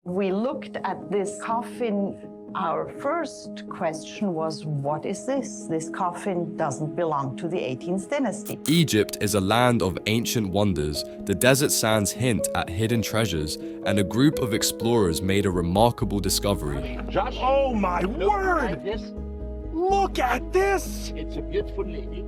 We looked at this coffin. Our first question was, what is this? This coffin doesn't belong to the 18th dynasty. Egypt is a land of ancient wonders. The desert sands hint at hidden treasures, and a group of explorers made a remarkable discovery. Josh? Oh my word! Look at this! It's a beautiful lady.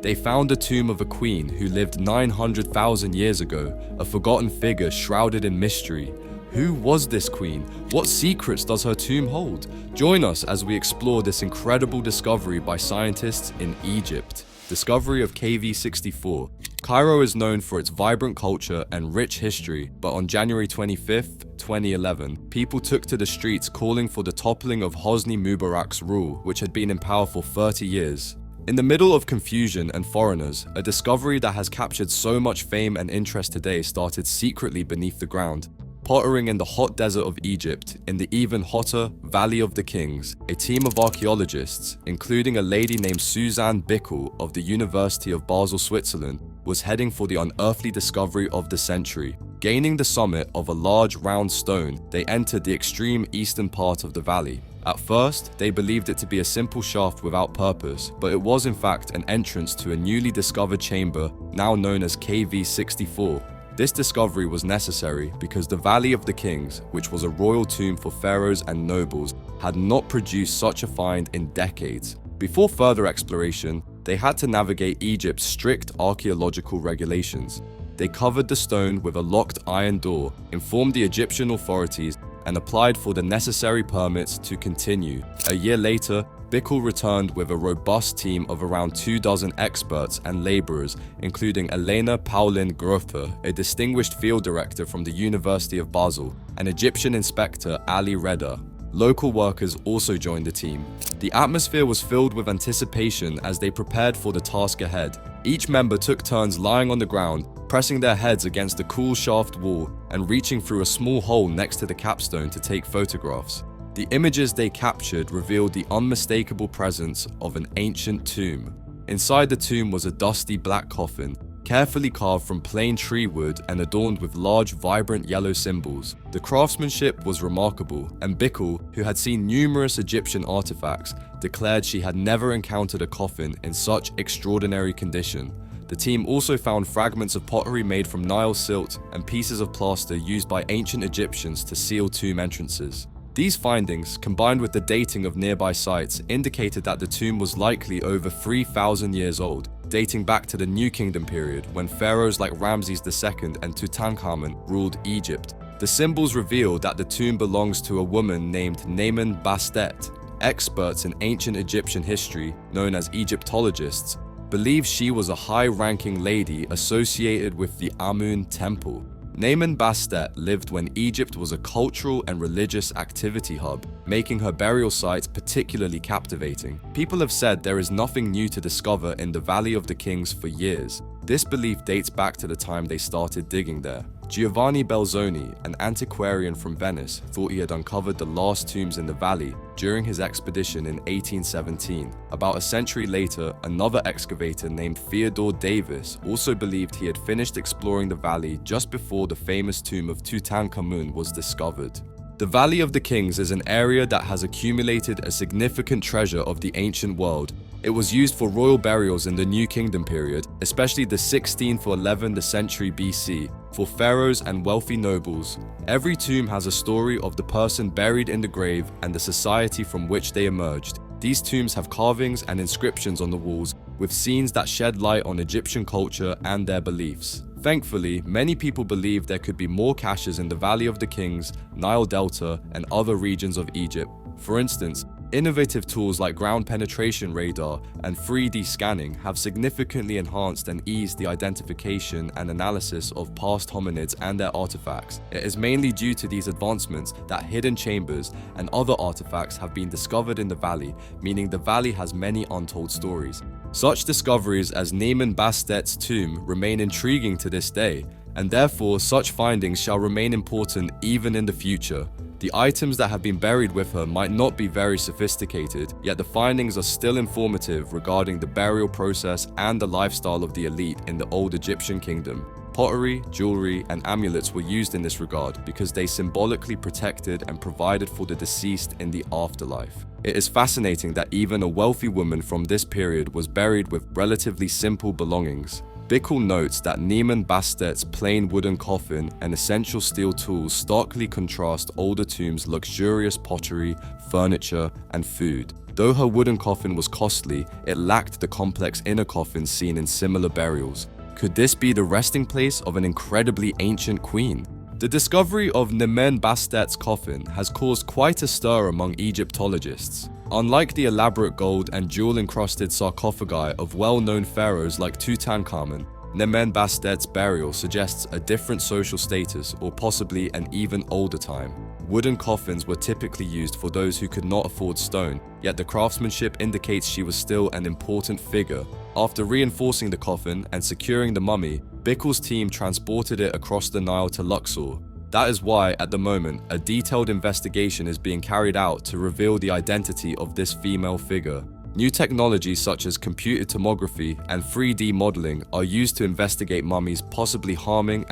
They found a tomb of a queen who lived 900,000 years ago, a forgotten figure shrouded in mystery. Who was this queen? What secrets does her tomb hold? Join us as we explore this incredible discovery by scientists in Egypt. Discovery of KV-64. Cairo is known for its vibrant culture and rich history, but on January 25th, 2011, people took to the streets calling for the toppling of Hosni Mubarak's rule, which had been in power for 30 years. In the middle of confusion and foreigners, a discovery that has captured so much fame and interest today started secretly beneath the ground. Pottering in the hot desert of Egypt, in the even hotter Valley of the Kings, a team of archaeologists, including a lady named Suzanne Bickel of the University of Basel, Switzerland, was heading for the unearthly discovery of the century. Gaining the summit of a large round stone, they entered the extreme eastern part of the valley. At first, they believed it to be a simple shaft without purpose, but it was in fact an entrance to a newly discovered chamber, now known as KV-64. This discovery was necessary because the Valley of the Kings, which was a royal tomb for pharaohs and nobles, had not produced such a find in decades. Before further exploration, they had to navigate Egypt's strict archaeological regulations. They covered the stone with a locked iron door, informed the Egyptian authorities, and applied for the necessary permits to continue. A year later, Bickel returned with a robust team of around 24 experts and laborers, including Elena Paulin Grother, a distinguished field director from the University of Basel, and Egyptian inspector Ali Reda. Local workers also joined the team. The atmosphere was filled with anticipation as they prepared for the task ahead. Each member took turns lying on the ground, pressing their heads against the cool shaft wall and reaching through a small hole next to the capstone to take photographs. The images they captured revealed the unmistakable presence of an ancient tomb. Inside the tomb was a dusty black coffin, carefully carved from plain tree wood and adorned with large, vibrant yellow symbols. The craftsmanship was remarkable, and Bickel, who had seen numerous Egyptian artifacts, declared she had never encountered a coffin in such extraordinary condition. The team also found fragments of pottery made from Nile silt and pieces of plaster used by ancient Egyptians to seal tomb entrances. These findings, combined with the dating of nearby sites, indicated that the tomb was likely over 3,000 years old, dating back to the New Kingdom period when pharaohs like Ramses II and Tutankhamun ruled Egypt. The symbols revealed that the tomb belongs to a woman named Nemen Bastet. Experts in ancient Egyptian history, known as Egyptologists, believe she was a high-ranking lady associated with the Amun Temple. Nemen Bastet lived when Egypt was a cultural and religious activity hub, making her burial site particularly captivating. People have said there is nothing new to discover in the Valley of the Kings for years. This belief dates back to the time they started digging there. Giovanni Belzoni, an antiquarian from Venice, thought he had uncovered the last tombs in the valley during his expedition in 1817. About a century later, another excavator named Theodore Davis also believed he had finished exploring the valley just before the famous tomb of Tutankhamun was discovered. The Valley of the Kings is an area that has accumulated a significant treasure of the ancient world. It was used for royal burials in the New Kingdom period, especially the 16th or 11th century BC, for pharaohs and wealthy nobles. Every tomb has a story of the person buried in the grave and the society from which they emerged. These tombs have carvings and inscriptions on the walls, with scenes that shed light on Egyptian culture and their beliefs. Thankfully, many people believe there could be more caches in the Valley of the Kings, Nile Delta, and other regions of Egypt. For instance, innovative tools like ground penetration radar and 3D scanning have significantly enhanced and eased the identification and analysis of past hominids and their artifacts. It is mainly due to these advancements that hidden chambers and other artifacts have been discovered in the valley, meaning the valley has many untold stories. Such discoveries as Nemen Bastet's tomb remain intriguing to this day, and therefore such findings shall remain important even in the future. The items that have been buried with her might not be very sophisticated, yet the findings are still informative regarding the burial process and the lifestyle of the elite in the old Egyptian kingdom. Pottery, jewelry, and amulets were used in this regard because they symbolically protected and provided for the deceased in the afterlife. It is fascinating that even a wealthy woman from this period was buried with relatively simple belongings. Bickel notes that Niemann Bastet's plain wooden coffin and essential steel tools starkly contrast older tombs' luxurious pottery, furniture, and food. Though her wooden coffin was costly, it lacked the complex inner coffins seen in similar burials. Could this be the resting place of an incredibly ancient queen? The discovery of Niemann Bastet's coffin has caused quite a stir among Egyptologists. Unlike the elaborate gold and jewel-encrusted sarcophagi of well-known pharaohs like Tutankhamun, Niemann Bastet's burial suggests a different social status or possibly an even older time. Wooden coffins were typically used for those who could not afford stone, yet the craftsmanship indicates she was still an important figure. After reinforcing the coffin and securing the mummy, Bickel's team transported it across the Nile to Luxor. That is why, at the moment, a detailed investigation is being carried out to reveal the identity of this female figure. New technologies such as computed tomography and 3D modeling are used to investigate mummies possibly harming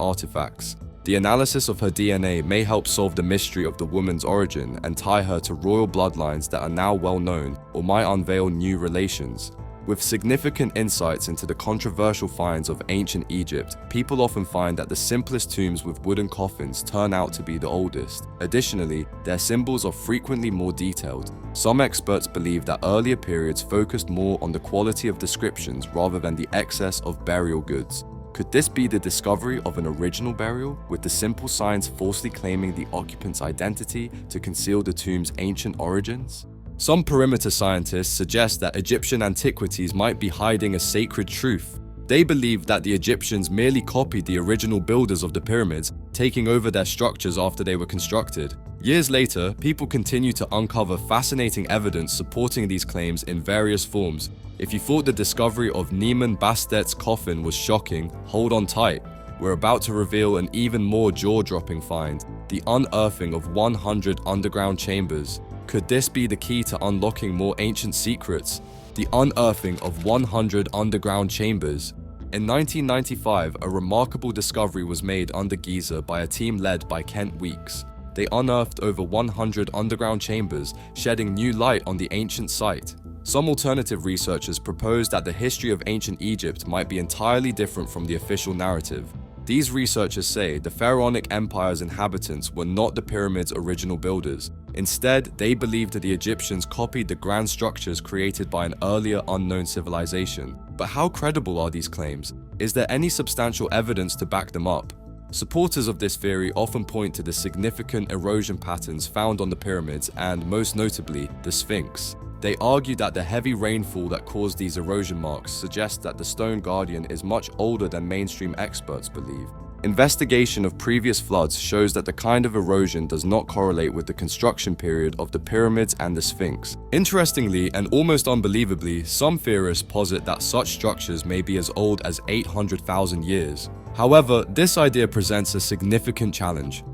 artifacts. The analysis of her DNA may help solve the mystery of the woman's origin and tie her to royal bloodlines that are now well known or might unveil new relations. With significant insights into the controversial finds of ancient Egypt, people often find that the simplest tombs with wooden coffins turn out to be the oldest. Additionally, their symbols are frequently more detailed. Some experts believe that earlier periods focused more on the quality of descriptions rather than the excess of burial goods. Could this be the discovery of an original burial, with the simple signs falsely claiming the occupant's identity to conceal the tomb's ancient origins? Some perimeter scientists suggest that Egyptian antiquities might be hiding a sacred truth. They believe that the Egyptians merely copied the original builders of the pyramids, taking over their structures after they were constructed. Years later, people continue to uncover fascinating evidence supporting these claims in various forms. If you thought the discovery of Niemann Bastet's coffin was shocking, hold on tight. We're about to reveal an even more jaw-dropping find: the unearthing of 100 underground chambers. Could this be the key to unlocking more ancient secrets? The unearthing of 100 underground chambers. In 1995, a remarkable discovery was made under Giza by a team led by Kent Weeks. They unearthed over 100 underground chambers, shedding new light on the ancient site. Some alternative researchers proposed that the history of ancient Egypt might be entirely different from the official narrative. These researchers say the Pharaonic Empire's inhabitants were not the pyramid's original builders. Instead, they believed that the Egyptians copied the grand structures created by an earlier unknown civilization. But how credible are these claims? Is there any substantial evidence to back them up? Supporters of this theory often point to the significant erosion patterns found on the pyramids and, most notably, the Sphinx. They argue that the heavy rainfall that caused these erosion marks suggests that the stone guardian is much older than mainstream experts believe. Investigation of previous floods shows that the kind of erosion does not correlate with the construction period of the pyramids and the Sphinx. Interestingly and almost unbelievably, some theorists posit that such structures may be as old as 800,000 years. However, this idea presents a significant challenge.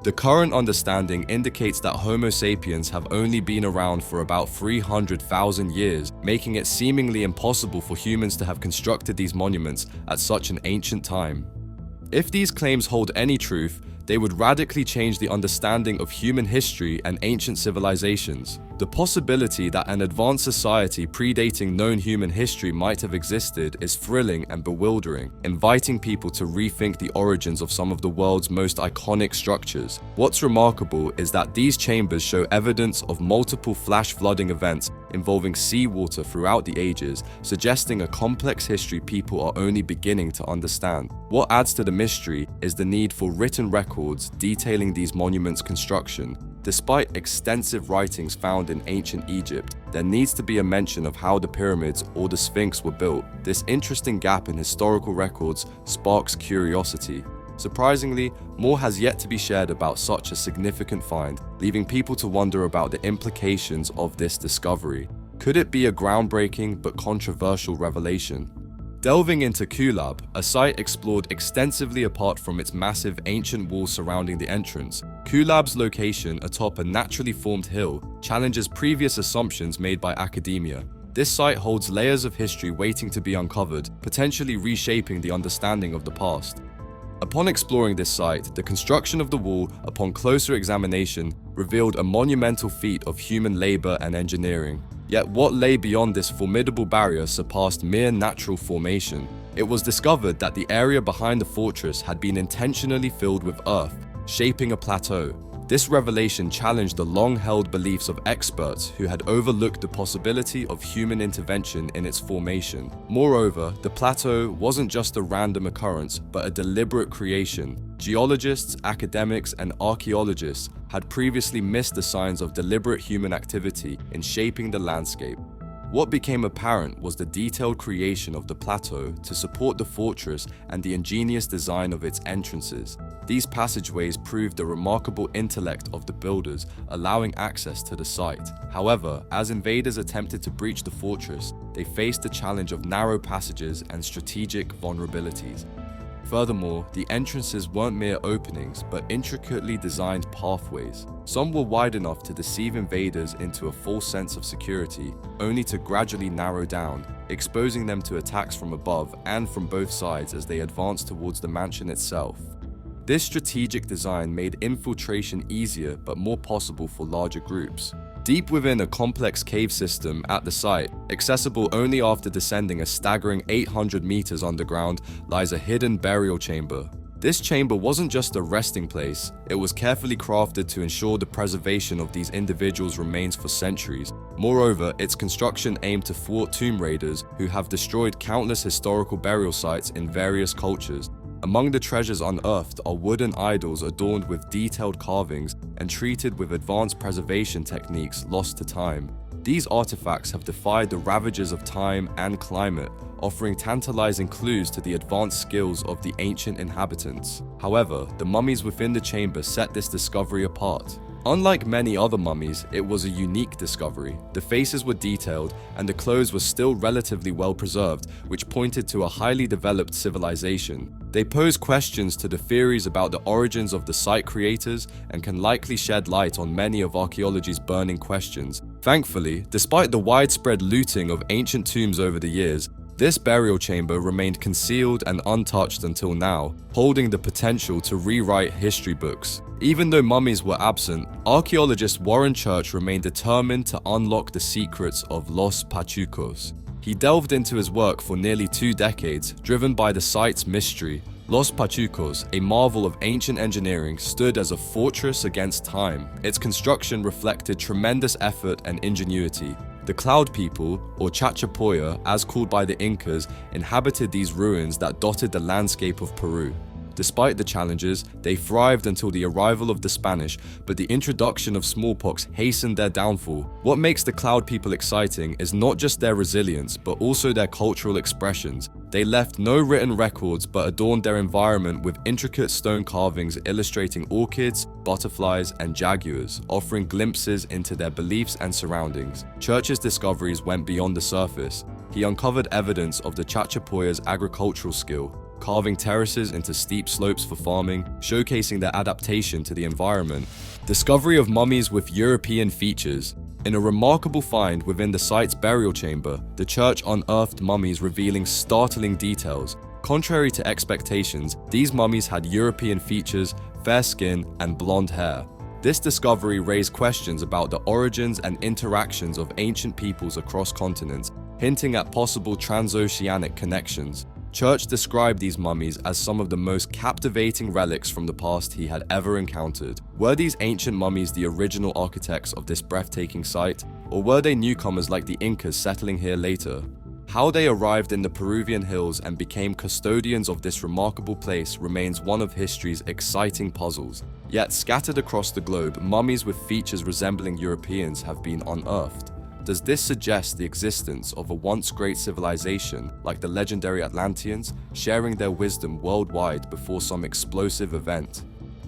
The current understanding indicates that Homo sapiens have only been around for about 300,000 years, making it seemingly impossible for humans to have constructed these monuments at such an ancient time. If these claims hold any truth, they would radically change the understanding of human history and ancient civilizations. The possibility that an advanced society predating known human history might have existed is thrilling and bewildering, inviting people to rethink the origins of some of the world's most iconic structures. What's remarkable is that these chambers show evidence of multiple flash flooding events involving seawater throughout the ages, suggesting a complex history people are only beginning to understand. What adds to the mystery is the need for written records detailing these monuments' construction. Despite extensive writings found in ancient Egypt, there needs to be a mention of how the pyramids or the Sphinx were built. This interesting gap in historical records sparks curiosity. Surprisingly, more has yet to be shared about such a significant find, leaving people to wonder about the implications of this discovery. Could it be a groundbreaking but controversial revelation? Delving into Kulab, a site explored extensively apart from its massive ancient wall surrounding the entrance, Kulab's location atop a naturally formed hill challenges previous assumptions made by academia. This site holds layers of history waiting to be uncovered, potentially reshaping the understanding of the past. Upon exploring this site, the construction of the wall, upon closer examination, revealed a monumental feat of human labor and engineering. Yet what lay beyond this formidable barrier surpassed mere natural formation. It was discovered that the area behind the fortress had been intentionally filled with earth, shaping a plateau. This revelation challenged the long-held beliefs of experts who had overlooked the possibility of human intervention in its formation. Moreover, the plateau wasn't just a random occurrence, but a deliberate creation. Geologists, academics, and archaeologists had previously missed the signs of deliberate human activity in shaping the landscape. What became apparent was the detailed creation of the plateau to support the fortress and the ingenious design of its entrances. These passageways proved the remarkable intellect of the builders, allowing access to the site. However, as invaders attempted to breach the fortress, they faced the challenge of narrow passages and strategic vulnerabilities. Furthermore, the entrances weren't mere openings, but intricately designed pathways. Some were wide enough to deceive invaders into a false sense of security, only to gradually narrow down, exposing them to attacks from above and from both sides as they advanced towards the mansion itself. This strategic design made infiltration easier but more possible for larger groups. Deep within a complex cave system at the site, accessible only after descending a staggering 800 meters underground, lies a hidden burial chamber. This chamber wasn't just a resting place, it was carefully crafted to ensure the preservation of these individuals' remains for centuries. Moreover, its construction aimed to thwart tomb raiders who have destroyed countless historical burial sites in various cultures. Among the treasures unearthed are wooden idols adorned with detailed carvings and treated with advanced preservation techniques lost to time. These artifacts have defied the ravages of time and climate, offering tantalizing clues to the advanced skills of the ancient inhabitants. However, the mummies within the chamber set this discovery apart. Unlike many other mummies, it was a unique discovery. The faces were detailed, and the clothes were still relatively well preserved, which pointed to a highly developed civilization. They pose questions to the theories about the origins of the site creators and can likely shed light on many of archaeology's burning questions. Thankfully, despite the widespread looting of ancient tombs over the years, this burial chamber remained concealed and untouched until now, holding the potential to rewrite history books. Even though mummies were absent, archaeologist Warren Church remained determined to unlock the secrets of Los Pachucos. He delved into his work for nearly 2 decades, driven by the site's mystery. Los Pachucos, a marvel of ancient engineering, stood as a fortress against time. Its construction reflected tremendous effort and ingenuity. The Cloud People, or Chachapoya, as called by the Incas, inhabited these ruins that dotted the landscape of Peru. Despite the challenges, they thrived until the arrival of the Spanish, but the introduction of smallpox hastened their downfall. What makes the Cloud People exciting is not just their resilience, but also their cultural expressions. They left no written records but adorned their environment with intricate stone carvings illustrating orchids, butterflies, and jaguars, offering glimpses into their beliefs and surroundings. Church's discoveries went beyond the surface. He uncovered evidence of the Chachapoya's agricultural skill, carving terraces into steep slopes for farming, showcasing their adaptation to the environment. Discovery of mummies with European features. In a remarkable find within the site's burial chamber, the church unearthed mummies revealing startling details. Contrary to expectations, these mummies had European features, fair skin, and blonde hair. This discovery raised questions about the origins and interactions of ancient peoples across continents, hinting at possible transoceanic connections. Church described these mummies as some of the most captivating relics from the past he had ever encountered. Were these ancient mummies the original architects of this breathtaking site, or were they newcomers like the Incas settling here later? How they arrived in the Peruvian hills and became custodians of this remarkable place remains one of history's exciting puzzles. Yet scattered across the globe, mummies with features resembling Europeans have been unearthed. Does this suggest the existence of a once great civilization like the legendary Atlanteans, sharing their wisdom worldwide before some explosive event?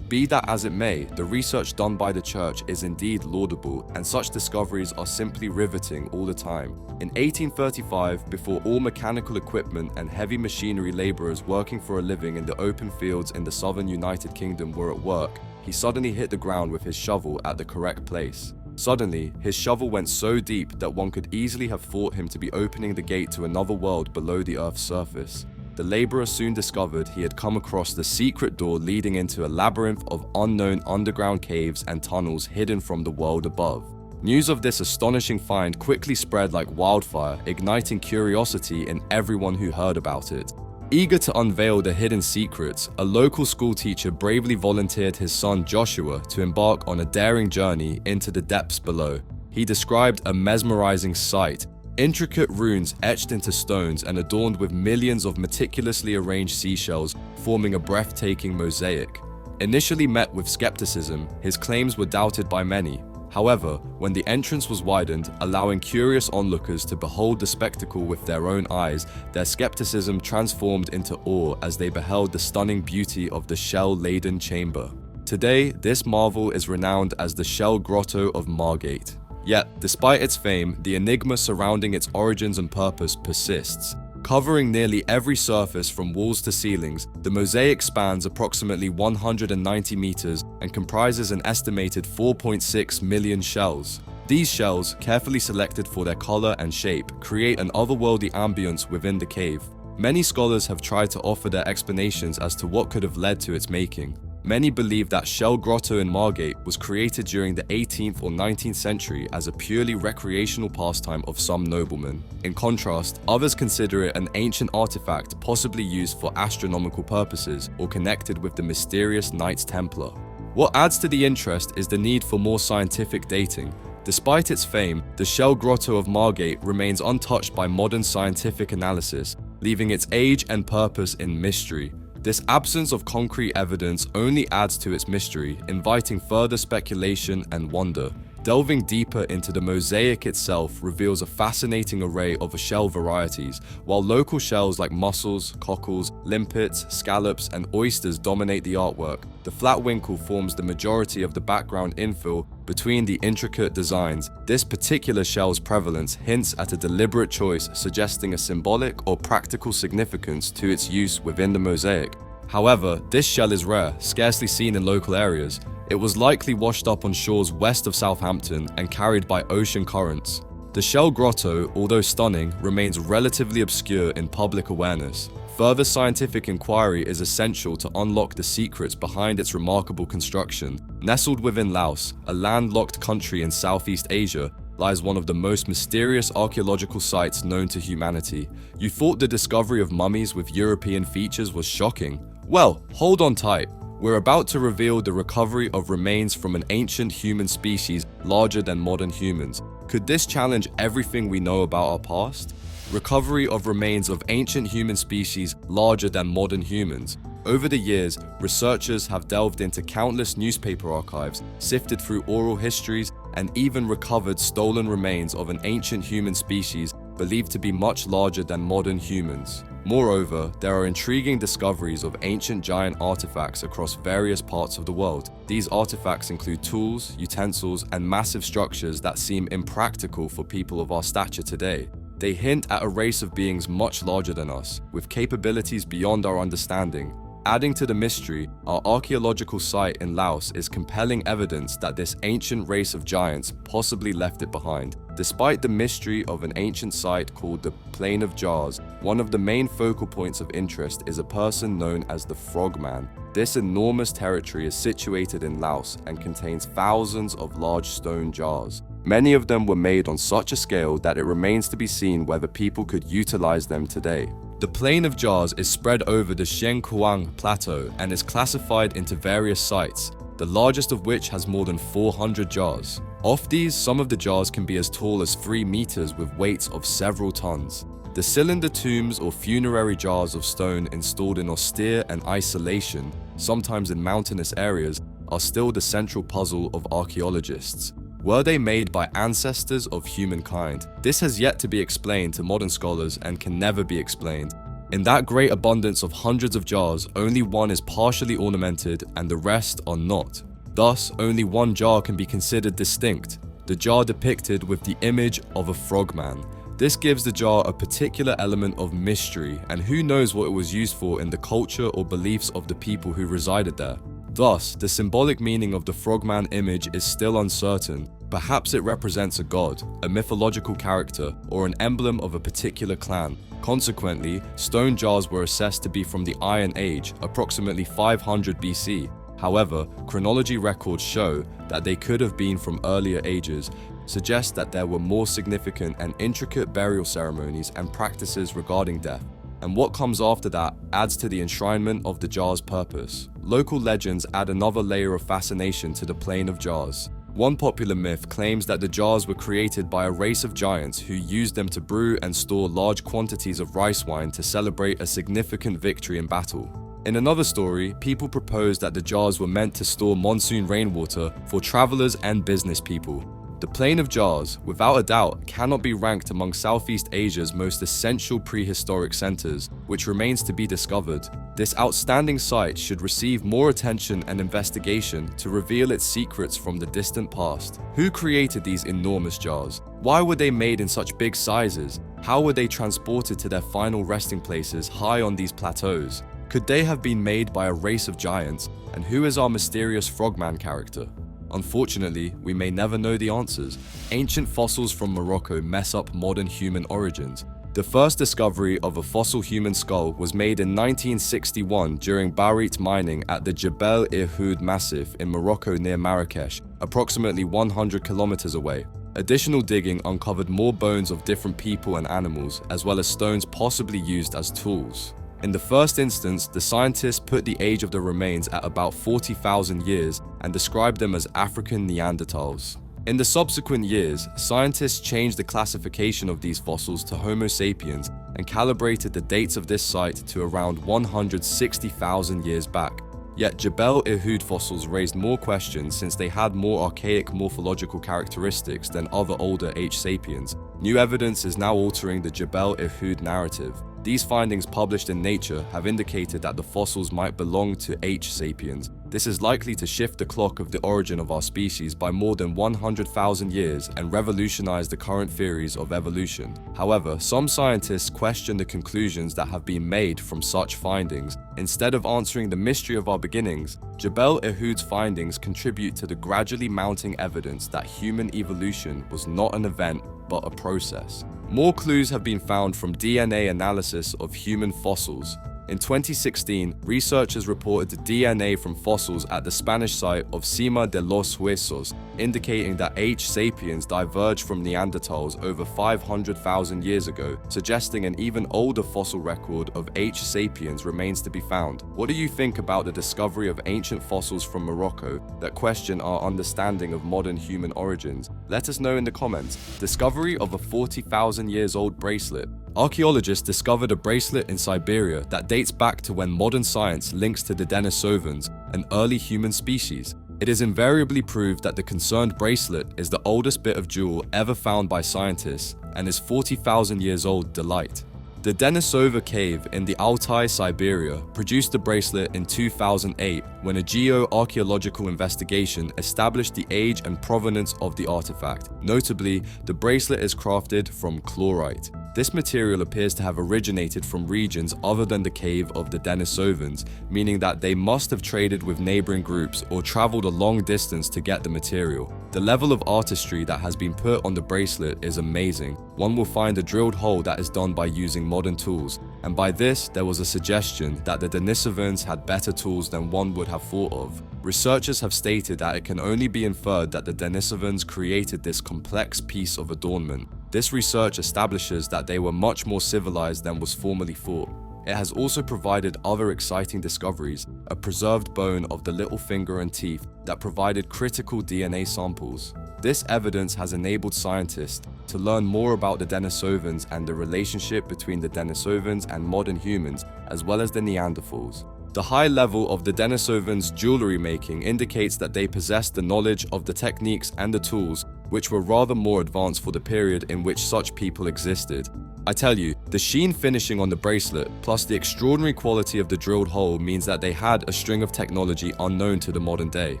Be that as it may, the research done by the church is indeed laudable, and such discoveries are simply riveting all the time. In 1835, before all mechanical equipment and heavy machinery laborers working for a living in the open fields in the southern United Kingdom were at work, he suddenly hit the ground with his shovel at the correct place. Suddenly, his shovel went so deep that one could easily have thought him to be opening the gate to another world below the Earth's surface. The laborer soon discovered he had come across the secret door leading into a labyrinth of unknown underground caves and tunnels hidden from the world above. News of this astonishing find quickly spread like wildfire, igniting curiosity in everyone who heard about it. Eager to unveil the hidden secrets, a local schoolteacher bravely volunteered his son Joshua to embark on a daring journey into the depths below. He described a mesmerizing sight, intricate runes etched into stones and adorned with millions of meticulously arranged seashells forming a breathtaking mosaic. Initially met with skepticism, his claims were doubted by many. However, when the entrance was widened, allowing curious onlookers to behold the spectacle with their own eyes, their skepticism transformed into awe as they beheld the stunning beauty of the shell-laden chamber. Today, this marvel is renowned as the Shell Grotto of Margate. Yet, despite its fame, the enigma surrounding its origins and purpose persists. Covering nearly every surface from walls to ceilings, the mosaic spans approximately 190 meters and comprises an estimated 4.6 million shells. These shells, carefully selected for their color and shape, create an otherworldly ambience within the cave. Many scholars have tried to offer their explanations as to what could have led to its making. Many believe that Shell Grotto in Margate was created during the 18th or 19th century as a purely recreational pastime of some noblemen. In contrast, others consider it an ancient artifact possibly used for astronomical purposes or connected with the mysterious Knights Templar. What adds to the interest is the need for more scientific dating. Despite its fame, the Shell Grotto of Margate remains untouched by modern scientific analysis, leaving its age and purpose in mystery. This absence of concrete evidence only adds to its mystery, inviting further speculation and wonder. Delving deeper into the mosaic itself reveals a fascinating array of shell varieties. While local shells like mussels, cockles, limpets, scallops, and oysters dominate the artwork, the flatwinkle forms the majority of the background infill between the intricate designs. This particular shell's prevalence hints at a deliberate choice, suggesting a symbolic or practical significance to its use within the mosaic. However, this shell is rare, scarcely seen in local areas. It was likely washed up on shores west of Southampton and carried by ocean currents. The Shell Grotto, although stunning, remains relatively obscure in public awareness. Further scientific inquiry is essential to unlock the secrets behind its remarkable construction. Nestled within Laos, a landlocked country in Southeast Asia, lies one of the most mysterious archaeological sites known to humanity. You thought the discovery of mummies with European features was shocking? Well, hold on tight. We're about to reveal the recovery of remains from an ancient human species larger than modern humans. Could this challenge everything we know about our past? Recovery of remains of ancient human species larger than modern humans. Over the years, researchers have delved into countless newspaper archives, sifted through oral histories, and even recovered stolen remains of an ancient human species believed to be much larger than modern humans. Moreover, there are intriguing discoveries of ancient giant artifacts across various parts of the world. These artifacts include tools, utensils, and massive structures that seem impractical for people of our stature today. They hint at a race of beings much larger than us, with capabilities beyond our understanding. Adding to the mystery, our archaeological site in Laos is compelling evidence that this ancient race of giants possibly left it behind. Despite the mystery of an ancient site called the Plain of Jars, one of the main focal points of interest is a person known as the Frogman. This enormous territory is situated in Laos and contains thousands of large stone jars. Many of them were made on such a scale that it remains to be seen whether people could utilize them today. The Plain of Jars is spread over the Xiankuang Plateau and is classified into various sites, the largest of which has more than 400 jars. Of these, some of the jars can be as tall as 3 meters with weights of several tons. The cylinder tombs or funerary jars of stone installed in austere and isolation, sometimes in mountainous areas, are still the central puzzle of archaeologists. Were they made by ancestors of humankind? This has yet to be explained to modern scholars and can never be explained. In that great abundance of hundreds of jars, only one is partially ornamented and the rest are not. Thus, only one jar can be considered distinct, the jar depicted with the image of a frogman. This gives the jar a particular element of mystery, and who knows what it was used for in the culture or beliefs of the people who resided there. Thus, the symbolic meaning of the frogman image is still uncertain. Perhaps it represents a god, a mythological character, or an emblem of a particular clan. Consequently, stone jars were assessed to be from the Iron Age, approximately 500 BC. However, chronology records show that they could have been from earlier ages, suggest that there were more significant and intricate burial ceremonies and practices regarding death. And what comes after that adds to the enshrinement of the jar's purpose. Local legends add another layer of fascination to the plane of jars. One popular myth claims that the jars were created by a race of giants who used them to brew and store large quantities of rice wine to celebrate a significant victory in battle. In another story, people propose that the jars were meant to store monsoon rainwater for travelers and business people. The Plain of Jars, without a doubt, cannot be ranked among Southeast Asia's most essential prehistoric centers, which remains to be discovered. This outstanding site should receive more attention and investigation to reveal its secrets from the distant past. Who created these enormous jars? Why were they made in such big sizes? How were they transported to their final resting places high on these plateaus? Could they have been made by a race of giants? And who is our mysterious frogman character? Unfortunately, we may never know the answers. Ancient fossils from Morocco mess up modern human origins. The first discovery of a fossil human skull was made in 1961 during barite mining at the Jebel Irhoud Massif in Morocco near Marrakesh, approximately 100 kilometers away. Additional digging uncovered more bones of different people and animals, as well as stones possibly used as tools. In the first instance, the scientists put the age of the remains at about 40,000 years and described them as African Neanderthals. In the subsequent years, scientists changed the classification of these fossils to Homo sapiens and calibrated the dates of this site to around 160,000 years back. Yet Jebel Irhoud fossils raised more questions since they had more archaic morphological characteristics than other older H. sapiens. New evidence is now altering the Jebel Irhoud narrative. These findings published in Nature have indicated that the fossils might belong to H. sapiens. This is likely to shift the clock of the origin of our species by more than 100,000 years and revolutionize the current theories of evolution. However, some scientists question the conclusions that have been made from such findings. Instead of answering the mystery of our beginnings, Jebel Irhoud's findings contribute to the gradually mounting evidence that human evolution was not an event, but a process. More clues have been found from DNA analysis of human fossils. In 2016, researchers reported DNA from fossils at the Spanish site of Cima de los Huesos, indicating that H. sapiens diverged from Neanderthals over 500,000 years ago, suggesting an even older fossil record of H. sapiens remains to be found. What do you think about the discovery of ancient fossils from Morocco that question our understanding of modern human origins? Let us know in the comments. Discovery of a 40,000 years old bracelet. Archaeologists discovered a bracelet in Siberia that dates back to when modern science links to the Denisovans, an early human species. It is invariably proved that the concerned bracelet is the oldest bit of jewel ever found by scientists and is 40,000 years old to light. The Denisova cave in the Altai, Siberia, produced the bracelet in 2008 when a geo-archaeological investigation established the age and provenance of the artifact. Notably, the bracelet is crafted from chlorite. This material appears to have originated from regions other than the cave of the Denisovans, meaning that they must have traded with neighboring groups or traveled a long distance to get the material. The level of artistry that has been put on the bracelet is amazing. One will find a drilled hole that is done by using modern tools, and by this there was a suggestion that the Denisovans had better tools than one would have thought of. Researchers have stated that it can only be inferred that the Denisovans created this complex piece of adornment. This research establishes that they were much more civilized than was formerly thought. It has also provided other exciting discoveries, a preserved bone of the little finger and teeth that provided critical DNA samples. This evidence has enabled scientists to learn more about the Denisovans and the relationship between the Denisovans and modern humans, as well as the Neanderthals. The high level of the Denisovans' jewelry making indicates that they possessed the knowledge of the techniques and the tools which were rather more advanced for the period in which such people existed. I tell you, the sheen finishing on the bracelet plus the extraordinary quality of the drilled hole means that they had a string of technology unknown to the modern day.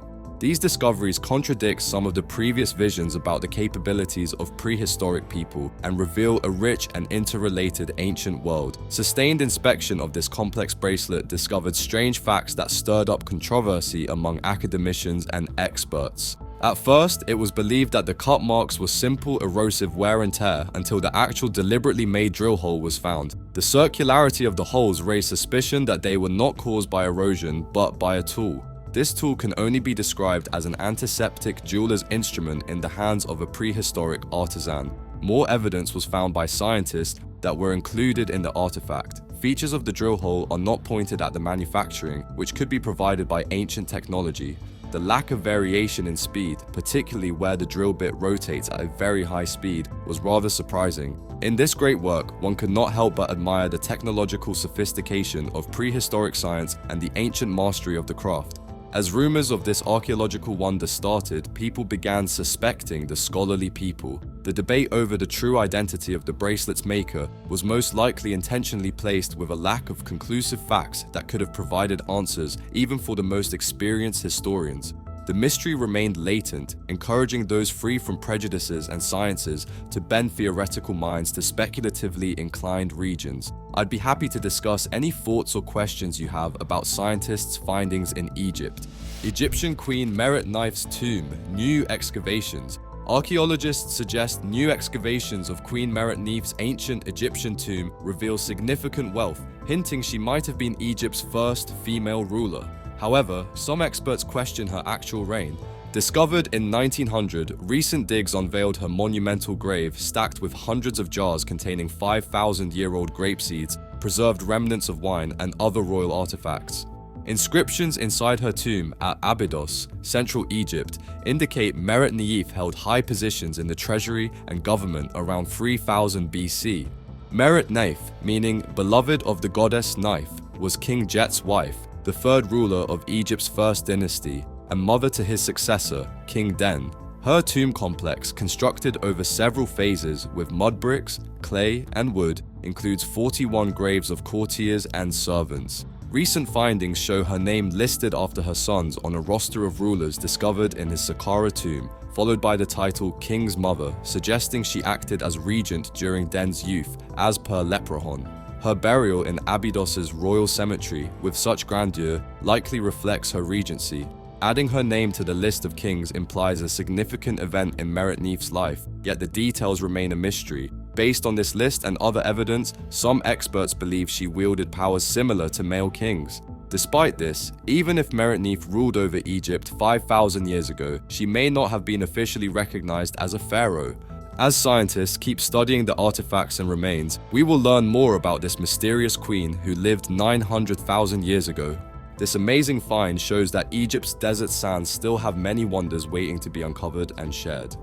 These discoveries contradict some of the previous visions about the capabilities of prehistoric people and reveal a rich and interrelated ancient world. Sustained inspection of this complex bracelet discovered strange facts that stirred up controversy among academicians and experts. At first, it was believed that the cut marks were simple erosive wear and tear until the actual deliberately made drill hole was found. The circularity of the holes raised suspicion that they were not caused by erosion but by a tool. This tool can only be described as an antiseptic jeweler's instrument in the hands of a prehistoric artisan. More evidence was found by scientists that were included in the artifact. Features of the drill hole are not pointed at the manufacturing, which could be provided by ancient technology. The lack of variation in speed, particularly where the drill bit rotates at a very high speed, was rather surprising. In this great work, one could not help but admire the technological sophistication of prehistoric science and the ancient mastery of the craft. As rumors of this archaeological wonder started, people began suspecting the scholarly people. The debate over the true identity of the bracelet's maker was most likely intentionally placed with a lack of conclusive facts that could have provided answers even for the most experienced historians. The mystery remained latent, encouraging those free from prejudices and sciences to bend theoretical minds to speculatively inclined regions. I'd be happy to discuss any thoughts or questions you have about scientists' findings in Egypt. Egyptian Queen Merit Knife's tomb, new excavations. Archaeologists suggest new excavations of Queen Merit Knife's ancient Egyptian tomb reveal significant wealth, hinting she might have been Egypt's first female ruler. However, some experts question her actual reign. Discovered in 1900, recent digs unveiled her monumental grave stacked with hundreds of jars containing 5,000-year-old grape seeds, preserved remnants of wine, and other royal artifacts. Inscriptions inside her tomb at Abydos, Central Egypt, indicate Merit Neith held high positions in the treasury and government around 3000 BC. Merit Neith, meaning beloved of the goddess Knife, was King Jet's wife, the third ruler of Egypt's first dynasty, and mother to his successor, King Den. Her tomb complex, constructed over several phases with mud bricks, clay, and wood, includes 41 graves of courtiers and servants. Recent findings show her name listed after her sons on a roster of rulers discovered in his Saqqara tomb, followed by the title King's Mother, suggesting she acted as regent during Den's youth, as per Leprechaun. Her burial in Abydos's royal cemetery with such grandeur likely reflects her regency. Adding her name to the list of kings implies a significant event in Merit Neith's life, yet the details remain a mystery. Based on this list and other evidence, some experts believe she wielded powers similar to male kings. Despite this, even if Merit Neith ruled over Egypt 5,000 years ago, she may not have been officially recognized as a pharaoh. As scientists keep studying the artifacts and remains, we will learn more about this mysterious queen who lived 900,000 years ago. This amazing find shows that Egypt's desert sands still have many wonders waiting to be uncovered and shared.